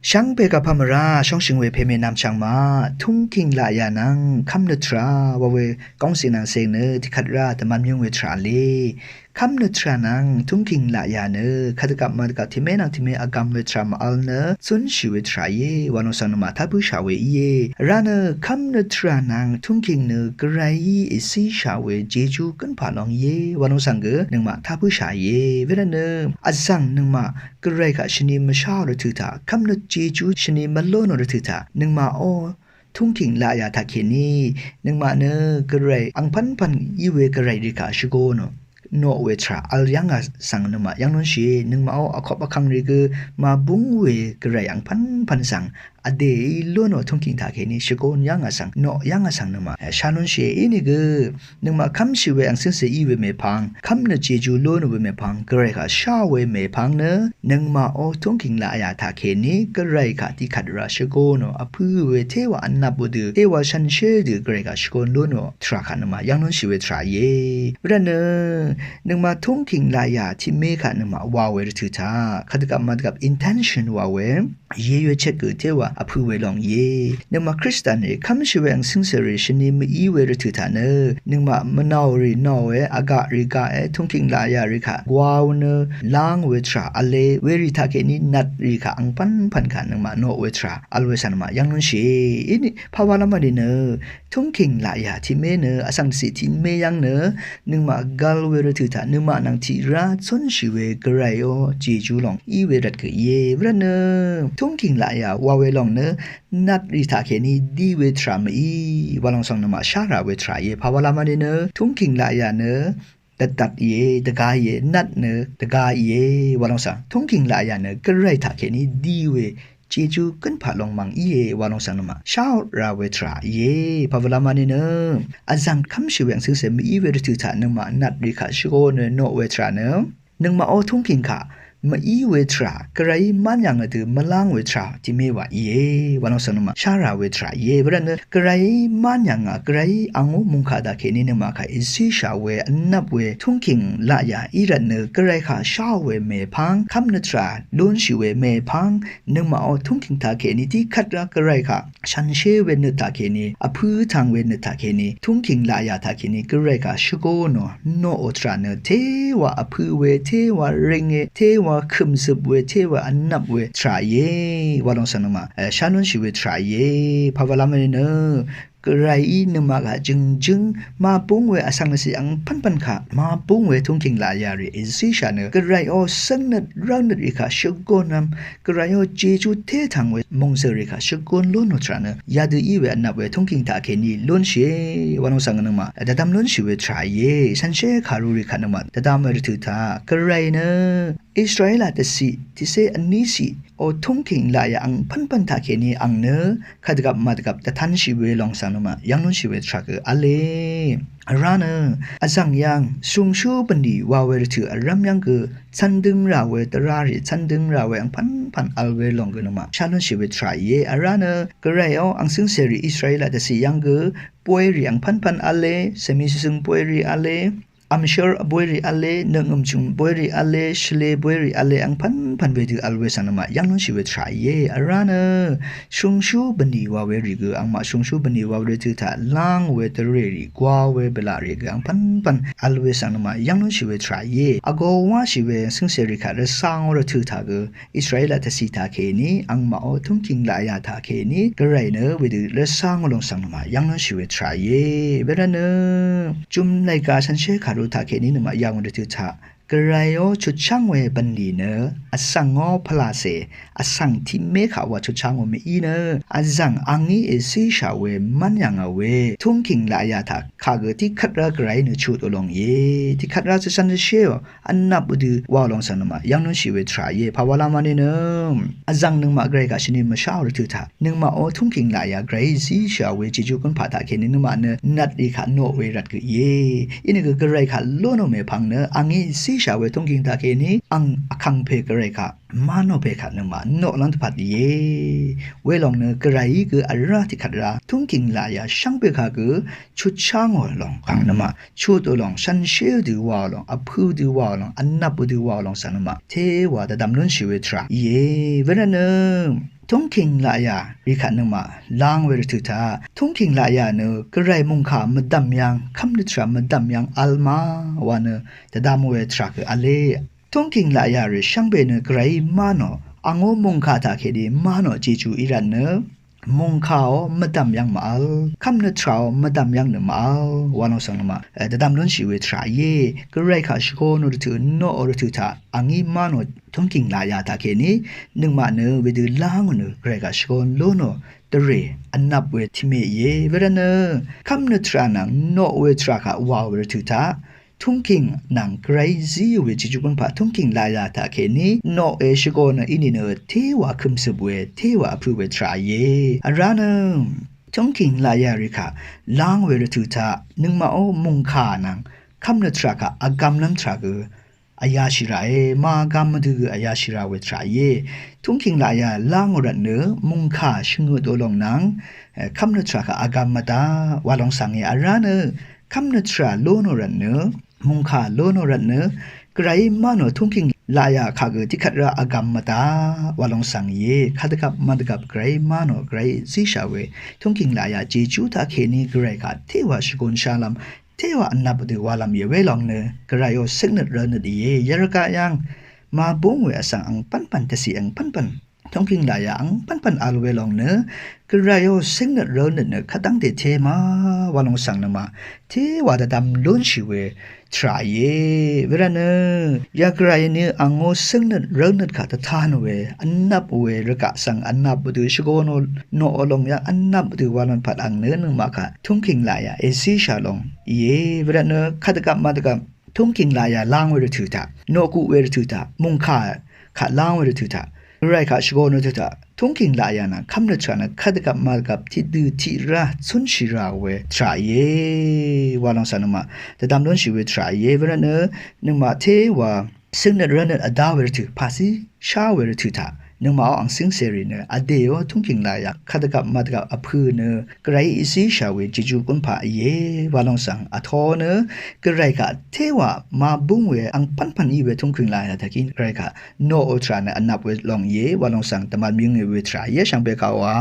ช่างเปกับพมราช่องชิงเวเพเมนามช่างมาทุ่งคิงลายานังคำนตราวาเวกองสินังเซเนที่ขัดราแต่มันยงเวทราเลคำนตรานังทุ่งคิงลายาเนขัดกับมากับที่เมนังที่เมอากรรมเวทรามาอัลเนสุนชิเวทราเยวานอสันมาทับชาเวเยราเนคำนตรานังทุ่งคิงเนกระไรอิสิชาเวเจจูกันผ่านองเยวานอสังเกนึงมาทับชาเยเวลาเนอัสังนึงมากระไรกะชนิมชาวรถือตาคำนเจจูชนิมโลนรถือตานึงมาโอทุ่งคิงลายาทักเขนีนึงมาเนกระไรอังพันยีเวกระไรดิกาชิโกโนโนเวทราอัลยังกสังนึงมายังนนชีนึงมาเอาขอบคังริกมาบุงเวกระไรอังพันสังอเดย์ล้วนทุ่งคิงทักเขนีชิโกนยังสังโนยังสังนึงมาชานนชีอินิกนึงมาคำชีเวอังสินเสอีเวเมพังคำนเจจูล้วนเวเมพังกระไรค่ะชาเวเมพังเนนึงมาเอาทุ่งคิงลายาทักเขนีกระไรค่ะที่ขัดราชิโกนอพูเวเทวอันนับบุตรเทวชันเชดืกระไรค่ะชิโกนล้วนทราคันมายังนนชีเวทราเยเวลาเนนึงมาทุ่งคิงลายาที่เมฆนึงมาวาเวรถือตาขัดกับมากับ intention วาเวเยเช็คเทวอพูเวลองเยนึงมาคริสเตียนคำชีเวอังสินเสรีชนิมอีเวรถือตาเนนึงมามนาวรีนาวเวอาการิกาทุ่งคิงลายาริค่ะวาวเนลางเวทราอเลเวริทักเอนินัดริค่ะอังพันขันนึงมาโนเวทราอัลเวสันมายังนนชีอินี่ภาวะละมาดิเนทุ่งคิงลายาที่เมเนอสังสิทิเมยังเนนึงมากัลเวรถือตานึงมานังทีราชนชีเวกระไรโอจีจูลองอีเวรัดกเยเวรเนทุ่งคิงลายาวาเวลองเนนัดริทักเอนิดีเวทรามีวาลองสองนมาชาราเวทราเยภาวะละมาดิเนทุ่งคิงลายาเนตัดเยตะกายเยนัดเนตะกายเยวาลองสังทุ่งคิงลายาเนกระไรทักเอนิดีเวเจจูกันผ่าลงมังเยวาลองสังนมาชาวราเวทราเยพาวลามานีเนอาจังคำชิวยังซึ่งเสมีเวรตุฐานนึงมานัดริคาชิโกเนโนเวทราเนนึงมาโอทุ่งคิงค่ะมาอีเวทรากระไรมันยังอดือมาล่างเวทราที่ไม่ว่าเยวาลองสังนมาชาราเวทราเยเวรเนกระไรมันยังกระไรอังมุงคาดาเคนินมาค่ะอิสิชาเวอันนับเวทุ่งคิงลายาอีรันเนกระไรค่ะชาเวเมพังคำนตราล้วนชิเวเมพังนึงมาเอาทุ่งคิงทาเคนิที่คัดรักกระไรค่ะฉันเชเวนตาเคนิอพูทางเวนตาเคนิทุ่งคิงลายาทาเคนิกระไรค่ะชิโกโนโนอตราเนเทวะอพูเวเทวะเรงเทวะคึมซึบเวเทวะอันนับเวทราเยวาลองสันมาชานนชิเวทราเยภาวลามเนกระไรนึงมากะจึงมาปุงเวอสังนสิอังพันค่ะมาปุงเวทุ่งคิงลายารีอิสิชาเนกระไรโอสังนัดรังนัดริค่ะชกอนำกระไรโอเจจูเททังเวมงเสริค่ะชกอนล้นทราเนยาดูอีเวนับเวทุ่งคิงตาเคนีล้นเชวันสังนึงมาแต่ดำล้นชิเวทราเยฉันเชคารุริค่ะนึงมาแต่ดำเวรถือตากระไรเนอิสราเอลตสิที่เซอันนี้สิโอทุ่งคิงลายอังพันตาเคนีอังเนขัดกับมากับแต่ทันชิเวลองสังนมายังนนชิเวทรักอเลราเนอาจังยังสุงชูบันดีวาเวรถือรำยังชันดึงราเวตราริชันดึงราเวอังพันอัลเวลองนมาชาลนชิเวทรายเยอาราเนกระไรเอาอังซึ่งเสรีอิสราเอลตสิยังป่วยริอังพันอเลเซมิซึงป่วยริอเลI'm sure boyri ale nangumchung boyri ale shle boyri ale ang pan vedu always anama yangnun shiwe try ye arana shungshu bani wa we ri gu ang ma shungshu bani wa we tu tha lang we the ri kwa we bela ri gu ang pan always anama yangnun shiwe try ye ago wa shiwe singseri kha ra sang ro tu tha gu israel ta si tha ke ni ang ma o thung king la ya tha ke ni grai ne we du ra sang long sang ma yangnun shiwe try ye berana chum lai ka san she khaทาเคนี้นมายังวันที่ท่ากระไรโอชุดช่างเวบันดีเนออสังงอพลาเซอสังที่เมฆว่าชุดช่างวไม่อีเนออสังอังนี้เอซีชาเวมันยังเอาเวทุ่งคิงลายาทักข้าเกิดที่คัดรักไรเนชุดอลงเยที่คัดรักจะสันเชียวอันนับดูว่าลองสันมายังนุ่งชีวิตทรายเยภาวะลามันเนออสังนึงมาไกรกับชนิดมาชาวหรือถือท่านึงมาโอทุ่งคิงลายาไกรซีชาเวจิจูกันผ่าตาเคนี้นึงมาเนนัดดีขาโนเวรัดกเยอินก็ไกรขาโลโนเมพังเนอังนี้ซีชาเวทุ่งคิงตาเคนี้อังคังเพกไกรขามาโนเพขานึงมาโนลันทพัดเยเวลองเนไกรก็อราติขัดราทุ่งคิงลายาช่างเพขาก็ชุดช่างวลองขังนึงมาชุดลองชันเชื่อดูว่าลองอพูดูว่าลองอันนับดูว่าลองสันนึงมาเทว่าแต่ดำนุนชีวิตราเยเวลาเน ทงคิงลายาริขันนมาลางเวรทุตาทงคิงลายาเนกระไรมุงขามดำยังคำนึกทรามดำยังอัลมาวานจะดามเวทรักอเลทงคิงลายาเรช่างเบนกระไรมาโนอังโอมุงขาตาเคดีมาโนจีจูอิรันเนมุงขาวมาดำยังมาลคำนึกทราวมาดำยังเนมาลวานอสังนมาจะดำล้นชีวิตทรายกระไรข้าชโกนอรตุนโนอรตุตาอังอีมาโนทงคิงลายาตาเคนีนึงมาเนเวดูลางเนกระไรข้าชโกนโลโนตเรอันนับเวทิเมเยเวรเนคำนึกทรานังโนเวทราคาวาวเวรตุตาทุ่งคิงนังไกรซีเวจิจุกันพะทุ่งคิงลายาตาเคนีโนเอชโกนอินิเนเทวาคุมสบเวเทวาพรูเวทราเยอารานะทุ่งคิงลายาริคะลางเวรตุตานึงมาโอมุงคานังคำนึกทราคะอากำลัมทราเกอายาชิราเอมากามดูอายาชิราเวทราเยทุ่งคิงลายาลางรันเนมุงคาชงุดโอลงนังคำนึกทราคะอากามมาตาวาลองสังเออารานะคำนึกทราโลโนรันเนมุงคาโลโนรันเนไกรมาโนทุ่งคิงลายาขากติขัดระอากามมาตาวาลองสังเยขัดกับมาดกับไกรมาโนไกรซิชาเวทุ่งคิงลายาจีจูตาเคนีไกรกัดเทวาชกุนชาลัมเทวาอันนับดูวาลัมเยเวลองเนกระไรโอสิกเนตเรนดีเยยรกายังมาบุงเวอสังอังปันปันตะสีอังปันปันทงคิงลายังปันปันอาลเวลองเนกระไรโอสิกเนตเรนเนขัดังเดเทมาวาลองสังนมาเทวาดดำล้นชิเวทรายเวรเนยากระไรเนอังโอสิกเนตเรนขัดทานเวอันนับเวรกะสังอันนับดูชโกโนโนอลงยาอันนับดูวาลันพัดอังเนนึงมาค่ะทงคิงลายาเอซิชาลงเวรเนขัดกับมาดกับทุ่งคิงลายาลางเวรทุตาโนกุเวรทุตามุงคาขัดลางเวรทุตาไรข้าชโกนทุตาทุ่งคิงลายานะคำนึกทรานะขัดกับมากับที่ดูที่ระสุนชิราเวทรายว่าลองสันมาแต่ดำล้นชีวิตทรายเวรเนนึงมาเทว่าซึ่งในเรื่องนั้นอดาเวรทุภาษีชาเวรทุตานึงมาอังสิงเซรีเนอเดียวทุ่งคิงลายาขัดกับมากับอภืเนกไรอิสิชาเวจิจูกุนผาว่าลองสังอทอเนกไรกะเทว่ามาบุงเวอังปันปันอีเวทุ่งคิงลายาตะกินไกรกะโนอุตรานะอันนับเวลองว่าลองสังตะมันมิงเวทรายช่างเบกาวา